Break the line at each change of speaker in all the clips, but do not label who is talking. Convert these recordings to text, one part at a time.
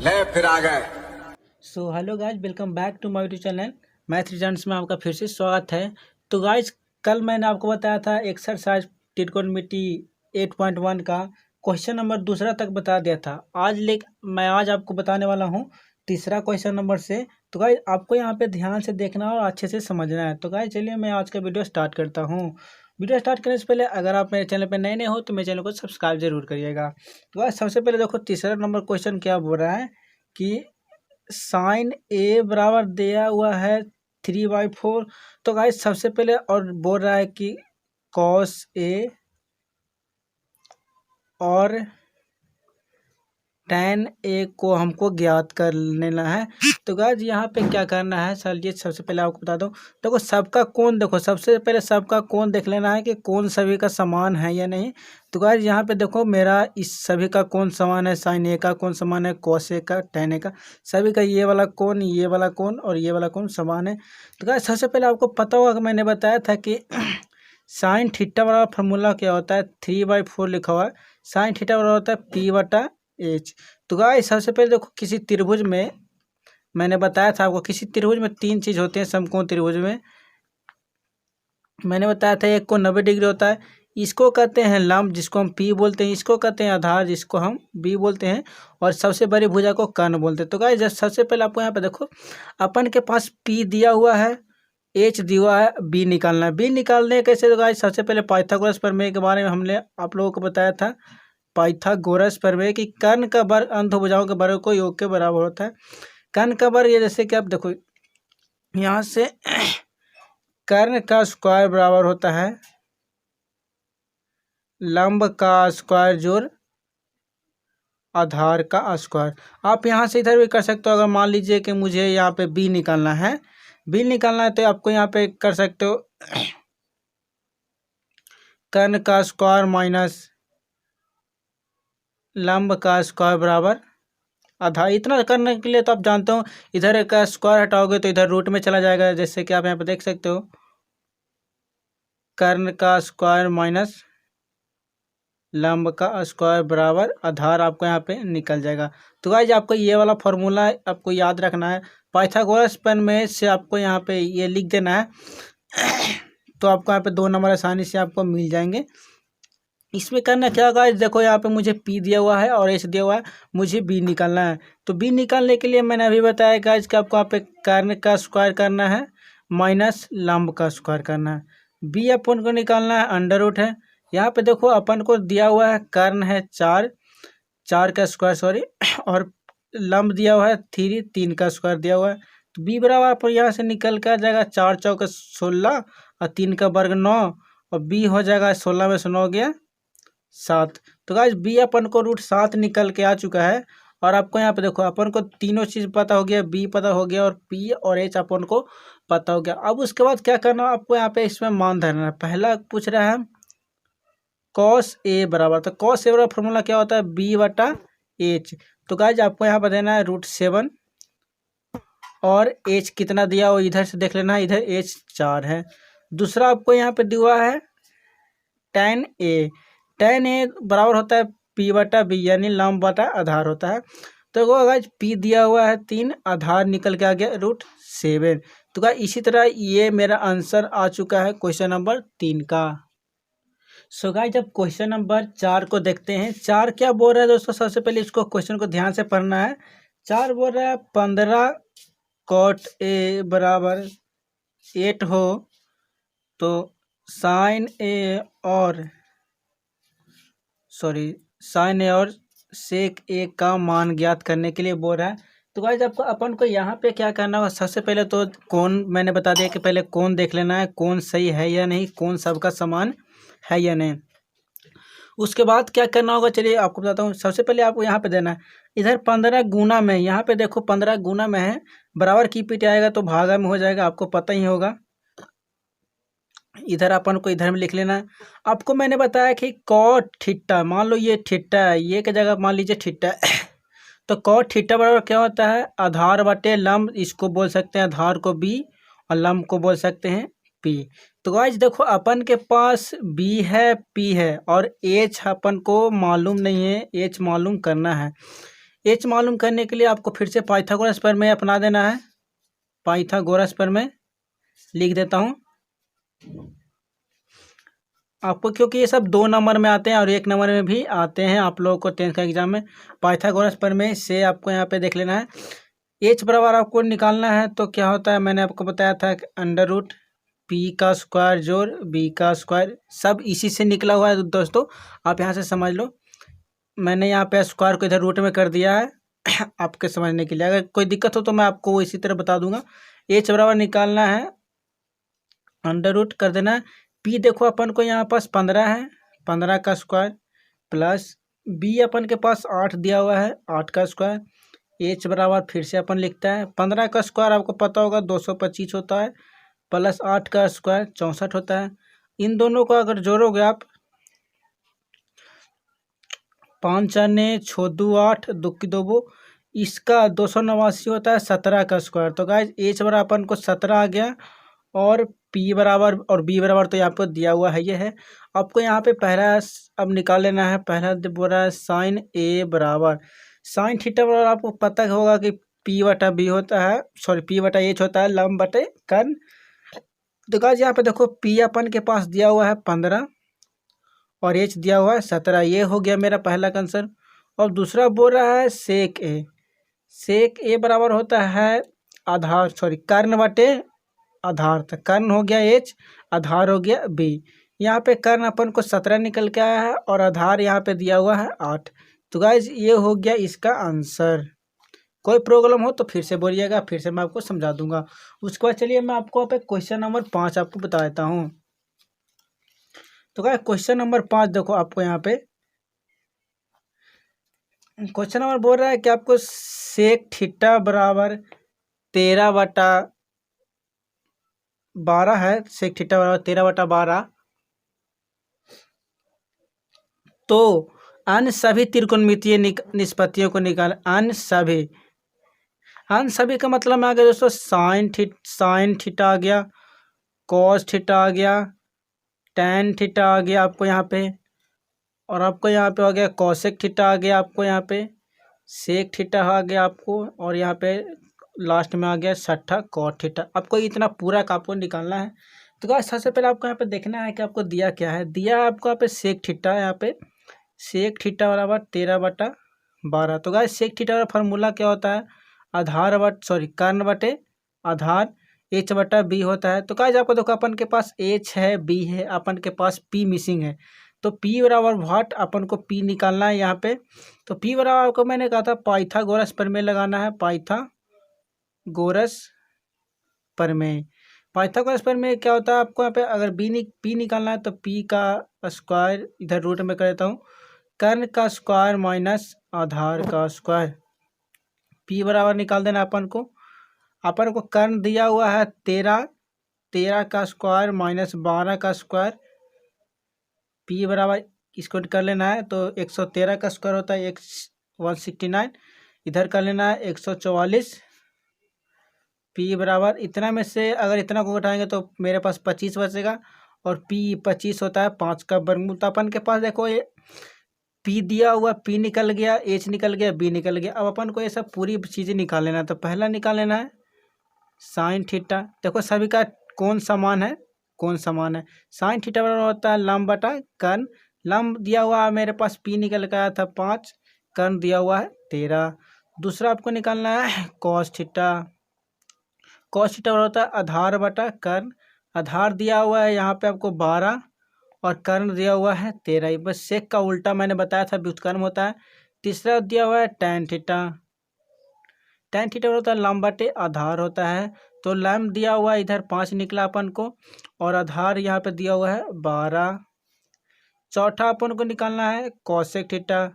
ले फिर आ गए।
So hello guys, welcome back to my YouTube channel Math Results में आपका फिर से स्वागत है। तो गाइज, कल मैंने आपको बताया था एक्सरसाइज ट्रिग्नोमेट्री 8.1 का क्वेश्चन नंबर दूसरा तक बता दिया था। मैं आज आपको बताने वाला हूँ तीसरा क्वेश्चन नंबर से। तो गाइज, आपको यहाँ पे ध्यान से देखना और अच्छे से समझना है। तो गाइज चलिए मैं आज का वीडियो स्टार्ट करता हूँ। वीडियो स्टार्ट करने से पहले अगर आप मेरे चैनल पर नए हो तो मेरे चैनल को सब्सक्राइब जरूर करिएगा। तो गाइज, सबसे पहले देखो तीसरा नंबर क्वेश्चन क्या बोल रहा है कि साइन ए बराबर दिया हुआ है 3/4। तो गाइस सबसे पहले और बोल रहा है कि कॉस ए और tan ए को हमको ज्ञात कर लेना है। तो गाइस यहाँ पे क्या करना है, चलिए सबसे पहले आपको बता दूं। देखो सबका कोण, देखो सबसे पहले सबका कोण देख लेना है कि कोण सभी का समान है या नहीं। तो गाइस यहाँ पे देखो मेरा इस सभी का कोण समान है, साइन ए का कोण समान है, कॉस ए का, tan ए का, सभी का ये वाला कोण, ये वाला कोण और ये वाला कोण समान है। तो गाइस सबसे पहले आपको पता होगा कि मैंने बताया था कि साइन थीटा वाला फॉर्मूला क्या होता है, 3/4 लिखा हुआ है। साइन थीटा वाला होता है P/H। तो गाइस सबसे पहले देखो किसी त्रिभुज में, मैंने बताया था आपको किसी त्रिभुज में तीन चीज होती है। समकोण त्रिभुज में मैंने बताया था एक को 90 डिग्री होता है, इसको कहते हैं लंब जिसको हम P बोलते हैं, इसको कहते हैं आधार जिसको हम B बोलते हैं, और सबसे बड़ी भुजा को कर्ण बोलते हैं। तो गाइस सबसे पहले आपको यहाँ पे देखो अपन के पास P दिया हुआ है, H दिया हुआ है, B निकालना है। B निकालने कैसे? तो गाइस सबसे पहले पाइथागोरस प्रमेय के बारे में हमने आप लोगों को बताया था। पाइथागोरस प्रमेय कि कर्ण का वर्ग अंतभुजाओं के वर्ग को योग के बराबर होता है। कर्ण का वर्ग ये जैसे कि आप देखो यहाँ से कर्ण का स्क्वायर बराबर होता है लंब का स्क्वायर जोड़ आधार का स्क्वायर। आप यहाँ से इधर भी कर सकते हो। अगर मान लीजिए कि मुझे यहाँ पे B निकालना है, B निकालना है तो आपको यहाँ पे कर सकते हो कर्ण का स्क्वायर माइनस लंब का स्क्वायर बराबर आधा। इतना करने के लिए तो आप जानते हो इधर का स्क्वायर हटाओगे तो इधर रूट में चला जाएगा, जैसे कि आप यहाँ पे देख सकते हो कर्ण का स्क्वायर माइनस लंब का स्क्वायर बराबर आधार आपको यहाँ पे निकल जाएगा। तो गाइस आपको ये वाला फॉर्मूला आपको याद रखना है। पाइथागोरस प्रमेय से आपको यहाँ पे ये लिख देना है तो आपको यहाँ पे 2 नंबर आसानी से आपको मिल जाएंगे। इसमें करना क्या गाइस, देखो यहाँ पे मुझे P दिया हुआ है और H दिया हुआ है, मुझे B निकालना है। तो B निकालने के लिए मैंने अभी बताया गाइस कि आपको यहाँ पे कर्ण का स्क्वायर करना है माइनस लंब का स्क्वायर करना है। B अपन को निकालना है अंडर रूट है। यहाँ पे देखो अपन को दिया हुआ है कर्ण है 4 का स्क्वायर सॉरी, और लंब दिया हुआ है 3 का स्क्वायर दिया हुआ है। तो B बराबर पर यहाँ से निकल कर आ जाएगा 4 चौक 16 और 3 का वर्ग 9, और B हो जाएगा 16 में से 9 गया 7। तो गाइस B अपन को √7 निकल के आ चुका है। और आपको यहाँ पे देखो अपन को तीनों चीज़ पता हो गया, B पता हो गया और P और H अपन को पता हो गया। अब उसके बाद क्या करना है आपको यहाँ पे इसमें मान धरना है। पहला पूछ रहा है कॉस ए बराबर, तो कॉस ए बराबर फॉर्मूला क्या होता है B/H। तो गाइस आपको यहाँ पर देना है √7 और H कितना दिया हो इधर से देख लेना है, इधर H 4 है। दूसरा आपको यहाँ पे दिया है tan A बराबर होता है P/B यानी लंब बटा आधार होता है। तो गाइस P दिया हुआ है 3, आधार निकल के आ गया √7। तो गाइस इसी तरह ये मेरा आंसर आ चुका है क्वेश्चन नंबर 3 का। सो गाइस जब क्वेश्चन नंबर 4 को देखते हैं, 4 क्या बोल रहा है दोस्तों, सबसे पहले इसको क्वेश्चन को ध्यान से पढ़ना है। 4 बोल रहा है 15 cot A बराबर 8 हो तो साइन ए और सेक ए का मान ज्ञात करने के लिए बोल रहा है। तो गाइस आपको अपन को यहाँ पे क्या करना होगा, सबसे पहले तो कोण मैंने बता दिया कि पहले कोण देख लेना है, कोण सही है या नहीं, कोण सबका समान है या नहीं। उसके बाद क्या करना होगा, चलिए आपको बताता हूँ। सबसे पहले आपको यहाँ पे देना है इधर 15 गुना में, यहाँ पे देखो 15 गुना में है, बराबर की पीट आएगा तो भागा में हो जाएगा, आपको पता ही होगा। इधर अपन को इधर में लिख लेना है। आपको मैंने बताया कि कॉट थीटा, मान लो ये थीटा है, ये की जगह मान लीजिए थीटा तो कॉट थीटा बराबर क्या होता है आधार बटे लंब, इसको बोल सकते हैं आधार को B और लंब को बोल सकते हैं P। तो गाइस देखो अपन के पास B है, P है और H अपन को मालूम नहीं है, H मालूम करना है। एच मालूम करने के लिए आपको फिर से पाइथागोरस प्रमेय अपना देना है। पाइथागोरस प्रमेय लिख देता हूँ आपको, क्योंकि ये सब 2 नंबर में आते हैं और 1 नंबर में भी आते हैं आप लोगों को 10th का एग्जाम में। पाइथागोरस प्रमेय से आपको यहाँ पे देख लेना है। एच बराबर आपको निकालना है तो क्या होता है, मैंने आपको बताया था कि अंडर रूट पी का स्क्वायर जोड़ बी का स्क्वायर, सब इसी से निकला हुआ है दोस्तों, आप यहाँ से समझ लो। मैंने यहाँ पे स्क्वायर को इधर रूट में कर दिया है आपके समझने के लिए। अगर कोई दिक्कत हो तो मैं आपको इसी तरह बता दूंगा। एच बराबर निकालना है, अंडर रूट कर देना है। पी देखो अपन को यहाँ पास 15 है, 15 का स्क्वायर प्लस बी अपन के पास 8 दिया हुआ है, 8 का स्क्वायर। एच बराबर फिर से अपन लिखता है 15 का स्क्वायर आपको पता होगा 225 होता है, प्लस 8 का स्क्वायर 64 होता है। इन दोनों को अगर जोड़ोगे आप, 5 4 6 2 8 2 की 2, इसका 289 होता है 17 का स्क्वायर। तो गाइज एच बराबर अपन को 17 आ गया, और पी बराबर और बी बराबर तो यहाँ पर दिया हुआ है, ये है। आपको यहाँ पे पहला अब निकाल लेना है। पहला बोल रहा है साइन ए बराबर साइन थीटा बराबर, आपको पता होगा कि पी बटा बी होता है, सॉरी पी बटा एच होता है लंब बटे कर्ण। तो गाइस यहाँ पे देखो पी अपन के पास दिया हुआ है 15 और एच दिया हुआ है 17, ये हो गया मेरा पहला कंसर्न। और दूसरा बोल रहा है सेक ए, सेक ए बराबर होता है आधार, सॉरी कर्ण बटे आधार, तक कर्ण हो गया एच, आधार हो गया बी। यहाँ पे कर्ण अपन को 17 निकल के आया है और आधार यहाँ पे दिया हुआ है 8। तो गाइज ये हो गया इसका आंसर। कोई प्रॉब्लम हो तो फिर से बोलिएगा, फिर से मैं आपको समझा दूंगा। उसके बाद चलिए मैं आपको पे क्वेश्चन नंबर 5 आपको बता देता हूँ। तो गाइज क्वेश्चन नंबर 5 देखो, आपको यहाँ पे क्वेश्चन नंबर बोल रहा है कि आपको सेक थीटा बराबर 13/12 है, सेक थीटा बराबर 13/12। तो अन्य सभी त्रिकोणमितीय निष्पत्तियों को निकाल। अन्य सभी का मतलब में आ गया दोस्तों साइन थीटा आ गया, कॉस थीटा आ गया, टैन थीटा आ गया आपको यहाँ पे, और आपको यहाँ पे आ गया कॉसेक थीटा आ गया आपको यहाँ पे, सेक थीटा आ गया आपको, और यहाँ पे लास्ट में आ गया छठा कॉट थीटा। आपको इतना पूरा का आपको निकालना है। तो गाइस सबसे पहले आपको यहाँ पे देखना है कि आपको दिया क्या है। दिया है आपको यहाँ पे सेक थीटा, यहाँ पे सेक थीटा बराबर 13/12। तो गाइस सेक थीटा का फार्मूला क्या होता है, आधार बट सॉरी कर्ण बटे आधार एच बटा बी होता है। तो गाइस आपको देखो अपन के पास एच है, बी है, अपन के पास पी मिसिंग है। तो पी बराबर व्हाट, अपन को पी निकालना है यहाँ पे। तो पी बराबर आपको मैंने कहा था पाइथागोरस प्रमेय लगाना है, पाइथागोरस प्रमेय। पाइथागोरस प्रमेय क्या होता है, आपको यहाँ पे अगर पी निकालना है तो पी का स्क्वायर इधर रूट में कर देता हूँ, कर्ण का स्क्वायर माइनस आधार का स्क्वायर। पी बराबर निकाल देना अपन को कर्ण दिया हुआ है 13 का स्क्वायर माइनस 12 का स्क्वायर। पी बराबर इसको कर लेना है तो 113 का स्क्वायर होता है 169, इधर कर लेना है 144। पी बराबर इतना में से अगर इतना को घटाएंगे तो मेरे पास 25 बचेगा, और पी 25 होता है 5 का वर्गमूल। तो अपन के पास देखो ये पी दिया हुआ, पी निकल गया, एच निकल गया, बी निकल गया। अब अपन को ये सब पूरी चीज़ें निकाल लेना है। तो पहला निकाल लेना है साइन थीटा। देखो सभी का कौन समान है, साइन थीटा बराबर होता है लंब बटा कर्ण। लंब दिया हुआ है मेरे पास पी निकल के आया था 5, कर्ण दिया हुआ है 13। दूसरा आपको निकालना है कॉस थीटा। कॉस थीटा बराबर होता है आधार बटा कर्ण। आधार दिया हुआ है यहाँ पे आपको 12 और कर्ण दिया हुआ है 13। बस सेक का उल्टा मैंने बताया था व्युत्क्रम होता है। तीसरा दिया हुआ है टैन थीटा। टैन थीटा होता है लंब बटे आधार होता है। तो लंब दिया हुआ है इधर 5 निकला अपन को, और आधार यहाँ पे दिया हुआ है 12। चौथा अपन को निकालना है कॉसेक थीटा।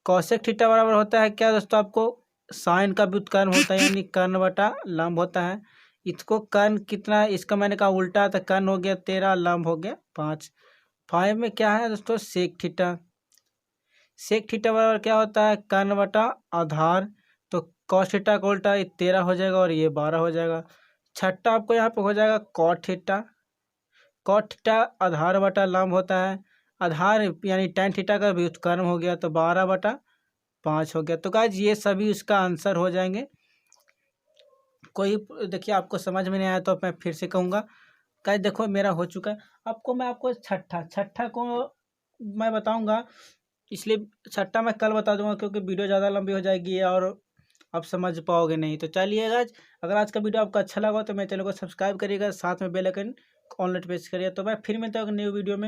कॉसेक थीटा बराबर होता है क्या दोस्तों, आपको साइन का व्युत्क्रम होता है यानी कर्ण बटा लंब होता है। इसको कर्ण कितना, इसका मैंने कहा उल्टा, तो कर्ण हो गया 13, लंब हो गया 5। 5 में क्या है दोस्तों सेक थीटा। सेक थीटा बराबर क्या होता है कर्ण बटा आधार। तो कॉस थीटा का उल्टा 13 हो जाएगा और ये 12 हो जाएगा। छठा आपको यहाँ पे हो जाएगा कॉट थीटा। कॉट थीटा आधार बटा लंब होता है। आधार यानी टैन थीटा का व्युत्क्रम हो गया, तो 12/12 5 हो गया। तो गाइज ये सभी उसका आंसर हो जाएंगे। कोई देखिए आपको समझ में नहीं आया तो मैं फिर से कहूँगा। गाइज देखो मेरा हो चुका है। मैं आपको छठा को मैं बताऊँगा, इसलिए छठा मैं कल बता दूंगा क्योंकि वीडियो ज़्यादा लंबी हो जाएगी और आप समझ पाओगे नहीं। तो चलिए गाइज, अगर आज का वीडियो आपको अच्छा लगा तो मेरे चैनल को सब्सक्राइब करिएगा, साथ में बेल आइकन ऑन प्रेस करिए। तो मैं फिर मिलता हूँ न्यू वीडियो में।